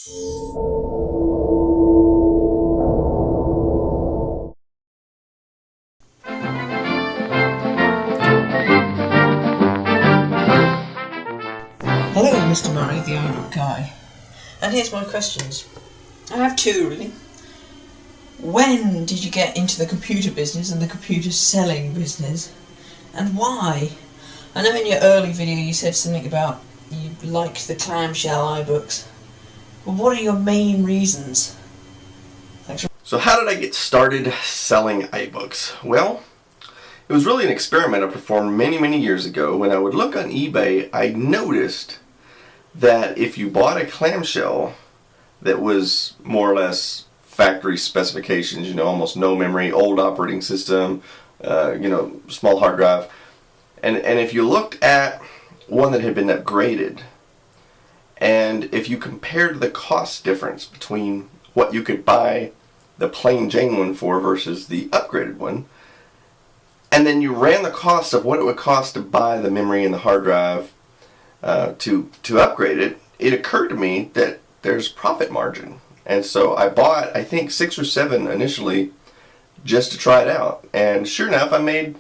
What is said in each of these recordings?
Hello, Mr. Murray, the iBook guy. And here's my questions. I have two, really. When did you get into the computer business and the computer selling business? And why? I know in your early video you said something about you liked the clamshell iBooks. But what are your main reasons? Thanks. So how did I get started selling iBooks? Well, it was really an experiment I performed many years ago. When I would look on eBay, I noticed that if you bought a clamshell that was more or less factory specifications, almost no memory, old operating system, small hard drive, and if you looked at one that had been upgraded, and if you compared the cost difference between what you could buy the plain Jane one for versus the upgraded one, and then you ran the cost of what it would cost to buy the memory and the hard drive to upgrade it, it occurred to me that there's profit margin. And so I bought, I think, 6 or 7 initially just to try it out. And sure enough, I made,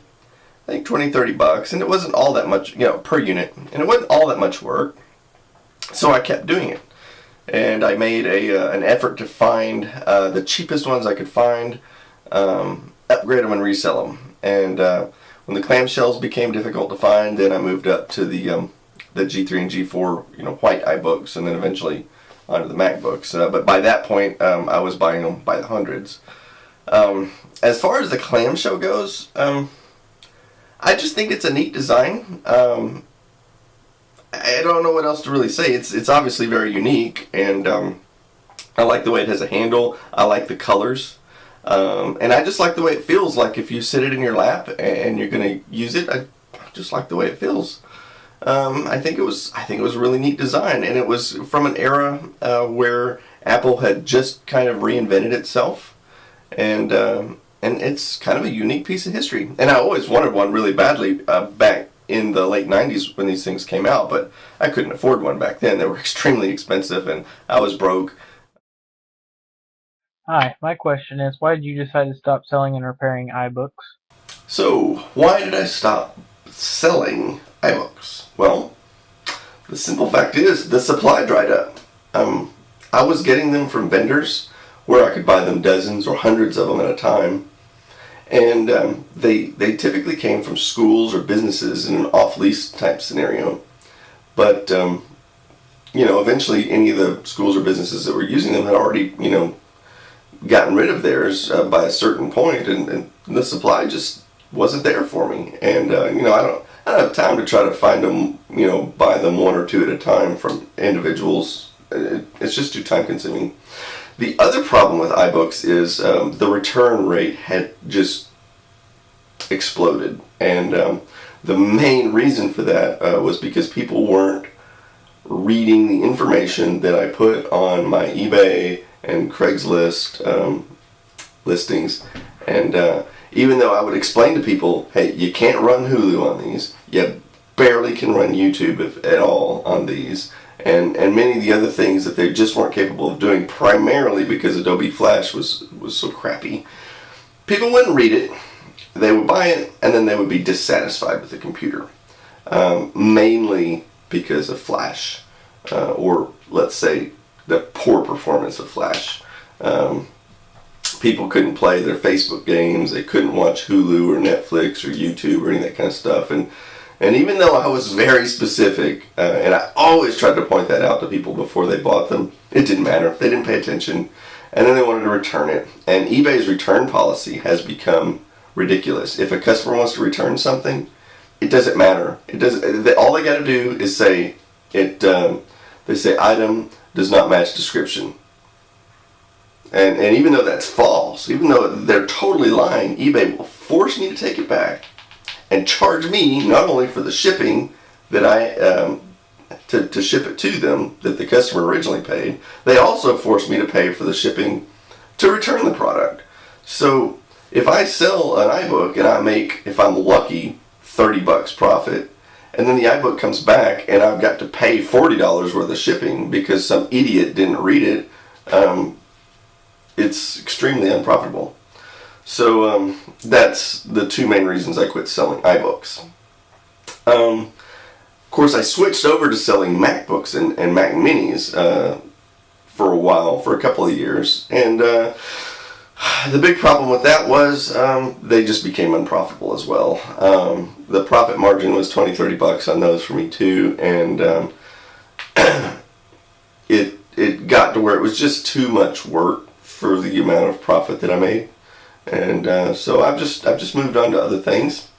I think, 20, 30 bucks, and it wasn't all that much, per unit, and it wasn't all that much work. So I kept doing it. And I made an effort to find the cheapest ones I could find, upgrade them and resell them. And when the clamshells became difficult to find, then I moved up to the G3 and G4, white iBooks, and then eventually onto the MacBooks. But by that point, I was buying them by the hundreds. As far as the clamshell goes, I just think it's a neat design. I don't know what else to really say. It's obviously very unique, and I like the way it has a handle. I like the colors. And I just like the way it feels. Like if you sit it in your lap and you're going to use it, I just like the way it feels. I think it was a really neat design, and it was from an era where Apple had just kind of reinvented itself, and it's kind of a unique piece of history. And I always wanted one really badly back in the late 90s when these things came out, but I couldn't afford one back then. They were extremely expensive, and I was broke. Hi, my question is, why did you decide to stop selling and repairing iBooks? So, why did I stop selling iBooks? Well, the simple fact is the supply dried up. I was getting them from vendors where I could buy them dozens or hundreds of them at a time, and they typically came from schools or businesses in an off-lease type scenario. But eventually any of the schools or businesses that were using them had already gotten rid of theirs by a certain point, and the supply just wasn't there for me. And I don't have time to try to find them, buy them one or two at a time from individuals. It's just too time consuming. The other problem with iBooks is the return rate had just exploded, and the main reason for that was because people weren't reading the information that I put on my eBay and Craigslist listings. And even though I would explain to people, hey, you can't run Hulu on these, you barely can run YouTube if at all on these, and many of the other things that they just weren't capable of doing, primarily because Adobe Flash was so crappy, people wouldn't read it. They would buy it, and then they would be dissatisfied with the computer, mainly because of Flash, or let's say the poor performance of Flash. People couldn't play their Facebook games, they couldn't watch Hulu or Netflix or YouTube or any of that kind of stuff. And even though I was very specific, and I always tried to point that out to people before they bought them, it didn't matter. They didn't pay attention. And then they wanted to return it. And eBay's return policy has become ridiculous. If a customer wants to return something, it doesn't matter. All they got to do is say it. They say item does not match description. And even though that's false, even though they're totally lying, eBay will force me to take it back and charge me not only for the shipping that to ship it to them that the customer originally paid, they also force me to pay for the shipping to return the product. So if I sell an iBook and I make, if I'm lucky, 30 bucks profit, and then the iBook comes back and I've got to pay $40 worth of shipping because some idiot didn't read it, it's extremely unprofitable. So that's the two main reasons I quit selling iBooks. Of course, I switched over to selling MacBooks and Mac Minis for a while, for a couple of years, and the big problem with that was they just became unprofitable as well. The profit margin was $20-30 on those for me too, and it got to where it was just too much work for the amount of profit that I made, and so I've just moved on to other things.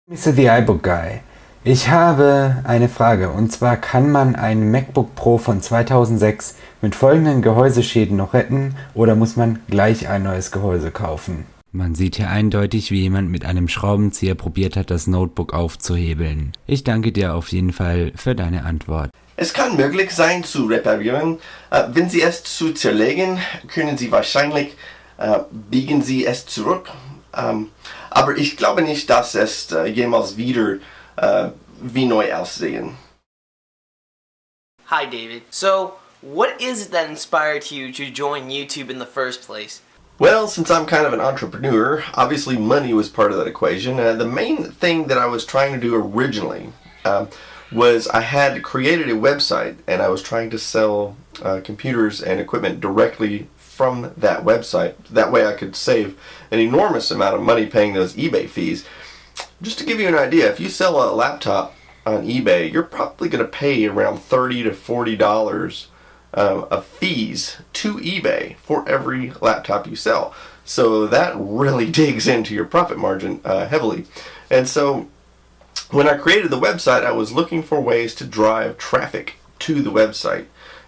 Mr. The iBook Guy. Ich habe eine Frage, und zwar kann man ein MacBook Pro von 2006 mit folgenden Gehäuseschäden noch retten oder muss man gleich ein neues Gehäuse kaufen? Man sieht hier eindeutig, wie jemand mit einem Schraubenzieher probiert hat, das Notebook aufzuhebeln. Ich danke dir auf jeden Fall für deine Antwort. Es kann möglich sein zu reparieren. Wenn Sie es zu zerlegen, können Sie wahrscheinlich biegen Sie es zurück. Aber ich glaube nicht, dass es jemals wieder wie neu aussehen. Hi David. So, what is it that inspired you to join YouTube in the first place? Well, since I'm kind of an entrepreneur, obviously money was part of that equation. The main thing that I was trying to do originally was I had created a website and I was trying to sell computers and equipment directly from that website. That way I could save an enormous amount of money paying those eBay fees. Just to give you an idea, if you sell a laptop on eBay, you're probably going to pay around $30 to $40 of fees to eBay for every laptop you sell. So that really digs into your profit margin heavily. And so when I created the website, I was looking for ways to drive traffic to the website.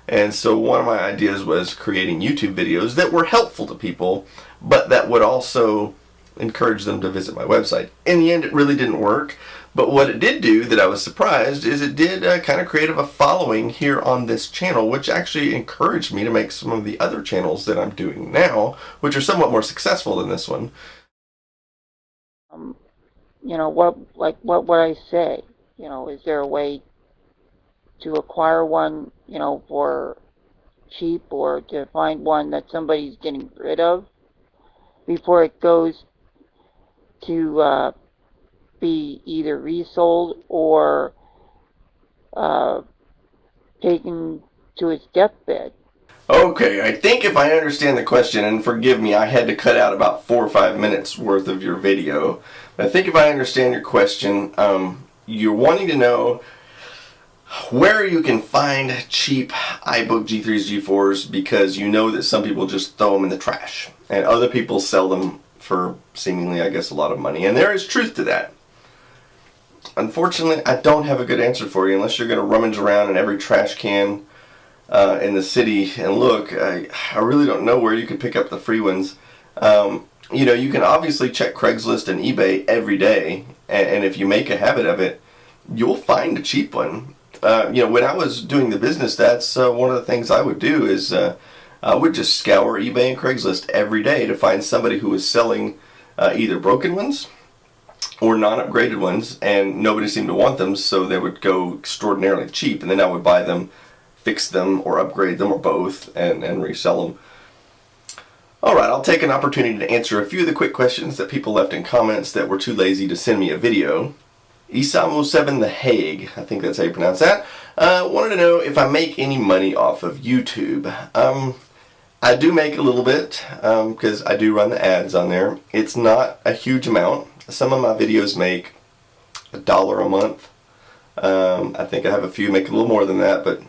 And so one of my ideas was creating YouTube videos that were helpful to people, but that would also encourage them to visit my website. In the end, it really didn't work, but what it did do that I was surprised is it did kind of create a following here on this channel, which actually encouraged me to make some of the other channels that I'm doing now, which are somewhat more successful than this one. You know, what would I say? You know, is there a way to acquire one, you know, for cheap, or to find one that somebody's getting rid of before it goes to be either resold or taken to its deathbed? Okay, I think if I understand the question, and forgive me, I had to cut out about 4 or 5 minutes worth of your video. I think if I understand your question, you're wanting to know where you can find cheap iBook G3s, G4s, because you know that some people just throw them in the trash, and other people sell them for seemingly, I guess, a lot of money. And there is truth to that. Unfortunately, I don't have a good answer for you unless you're going to rummage around in every trash can in the city and look. I really don't know where you could pick up the free ones. You know, you can obviously check Craigslist and eBay every day, and if you make a habit of it, you'll find a cheap one. You know, when I was doing the business, that's one of the things I would do is I would just scour eBay and Craigslist every day to find somebody who was selling either broken ones or non-upgraded ones, and nobody seemed to want them, so they would go extraordinarily cheap, and then I would buy them, fix them, or upgrade them, or both, and resell them. Alright, I'll take an opportunity to answer a few of the quick questions that people left in comments that were too lazy to send me a video. Isamu7 The Hague, I think that's how you pronounce that, wanted to know if I make any money off of YouTube. I do make a little bit, because I do run the ads on there. It's not a huge amount. Some of my videos make $1 a month. I think I have a few make a little more than that, but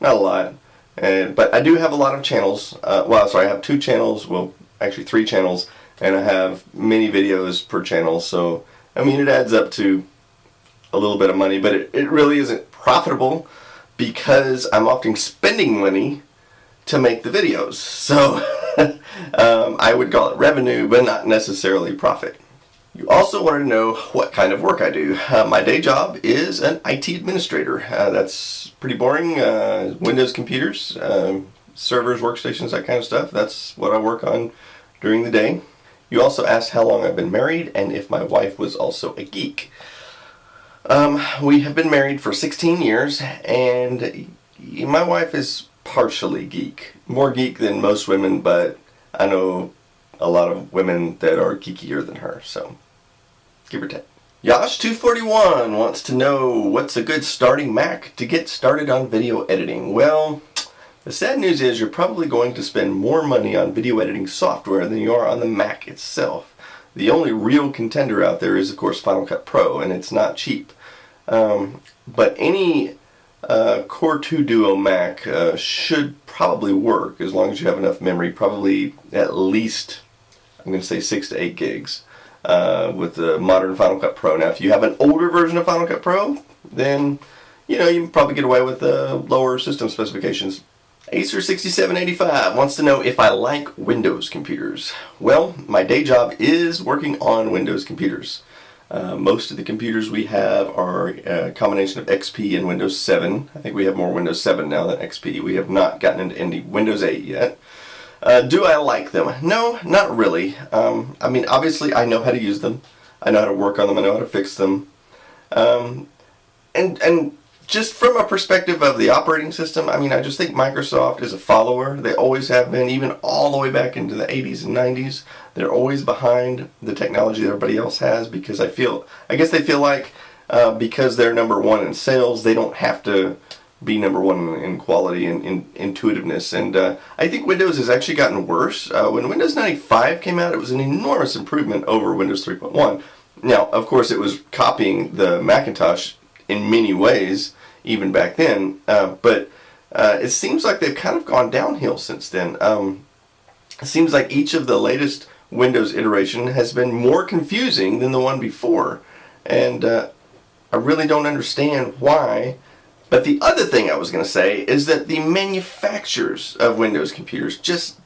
not a lot. But I do have a lot of channels. Well, sorry, I have 2 channels, well, actually 3 channels, and I have many videos per channel, so, I mean, it adds up to a little bit of money, but it really isn't profitable because I'm often spending money to make the videos. So I would call it revenue, but not necessarily profit. You also wanted to know what kind of work I do. My day job is an IT administrator. That's pretty boring. Windows computers, servers, workstations, that kind of stuff. That's what I work on during the day. You also asked how long I've been married and if my wife was also a geek. We have been married for 16 years, and my wife is partially geek. More geek than most women, but I know a lot of women that are geekier than her, so give or take. Yash241 wants to know what's a good starting Mac to get started on video editing. Well, the sad news is you're probably going to spend more money on video editing software than you are on the Mac itself. The only real contender out there is, of course, Final Cut Pro, and it's not cheap. But any Core 2 Duo Mac should probably work as long as you have enough memory, probably at least, I'm going to say 6 to 8 gigs with the modern Final Cut Pro. Now, if you have an older version of Final Cut Pro, then you can probably get away with lower system specifications. Acer6785 wants to know if I like Windows computers. Well, my day job is working on Windows computers. Most of the computers we have are a combination of XP and Windows 7. I think we have more Windows 7 now than XP. We have not gotten into any Windows 8 yet. Do I like them? No, not really. I mean, obviously I know how to use them. I know how to work on them. I know how to fix them. And just from a perspective of the operating system, I mean, I just think Microsoft is a follower. They always have been, even all the way back into the 80s and 90s. They're always behind the technology that everybody else has because I guess they feel like because they're number one in sales, they don't have to be number one in quality and in intuitiveness. And I think Windows has actually gotten worse. When Windows 95 came out, it was an enormous improvement over Windows 3.1. Now, of course, it was copying the Macintosh in many ways, even back then, but it seems like they've kind of gone downhill since then. It seems like each of the latest Windows iteration has been more confusing than the one before, and I really don't understand why. But the other thing I was going to say is that the manufacturers of Windows computers just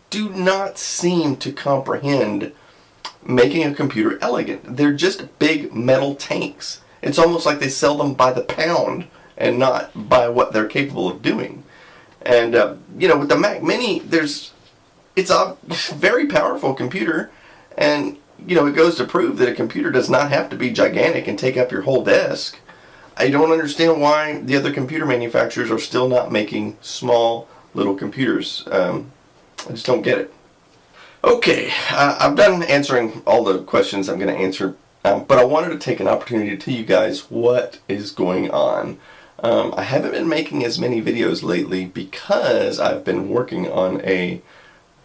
do not seem to comprehend making a computer elegant. They're just big metal tanks. It's almost like they sell them by the pound and not by what they're capable of doing. And with the Mac Mini, it's a very powerful computer, and it goes to prove that a computer does not have to be gigantic and take up your whole desk. I don't understand why the other computer manufacturers are still not making small little computers. I just don't get it. Okay, I'm done answering all the questions I'm going to answer, but I wanted to take an opportunity to tell you guys what is going on. I haven't been making as many videos lately because I've been working on a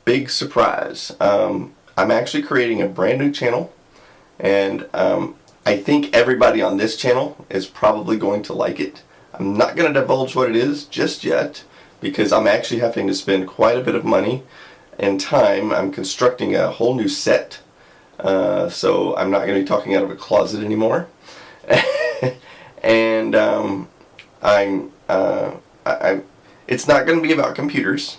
big surprise. I'm actually creating a brand new channel, and I think everybody on this channel is probably going to like it. I'm not going to divulge what it is just yet because I'm actually having to spend quite a bit of money and time. I'm constructing a whole new set, so I'm not going to be talking out of a closet anymore. And it's not going to be about computers,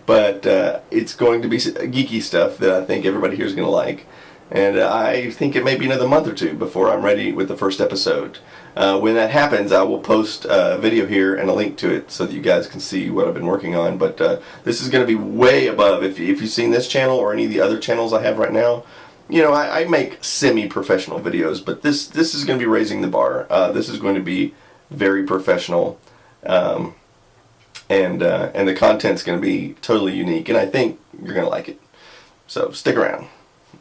but it's going to be geeky stuff that I think everybody here is going to like. And I think it may be another month or two before I'm ready with the first episode. When that happens, I will post a video here and a link to it so that you guys can see what I've been working on. But this is going to be way above. If you've seen this channel or any of the other channels I have right now, I make semi-professional videos, but this is going to be raising the bar. This is going to be very professional, and the content's going to be totally unique, and I think you're going to like it. So stick around.